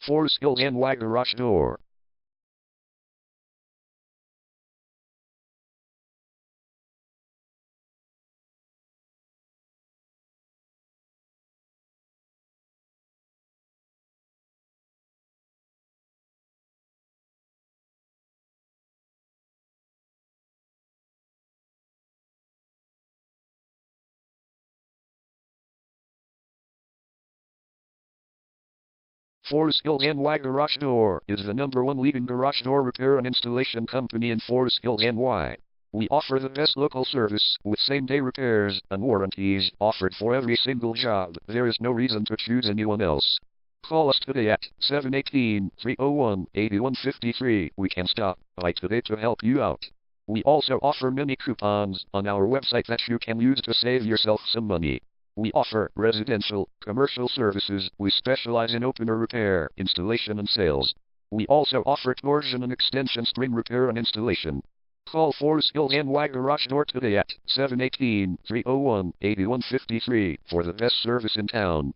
Forest Hills NY Garage Door. Forest Hills NY Garage Door is the #1 leading garage door repair and installation company in Forest Hills, NY. We offer the best local service with same-day repairs and warranties offered for every single job. There is no reason to choose anyone else. Call us today at 718-301-8153. We can stop by today to help you out. We also offer many coupons on our website that you can use to save yourself some money. We offer residential, commercial services. We specialize in opener repair, installation and sales. We also offer torsion and extension string repair and installation. Call Forest Hills NY Garage Door today at 718-301-8153 for the best service in town.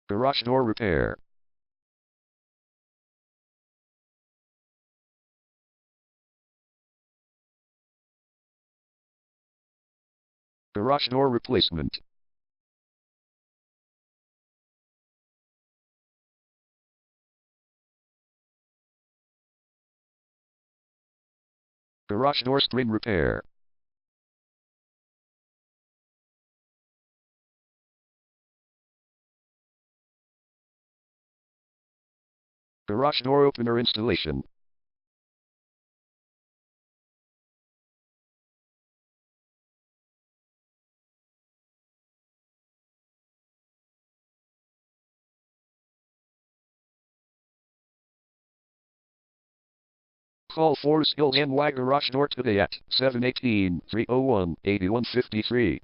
Garage door repair. Garage door replacement. Garage door string repair. Garage door opener installation. Call Forest Hills NY Garage Door today at 718-301-8153.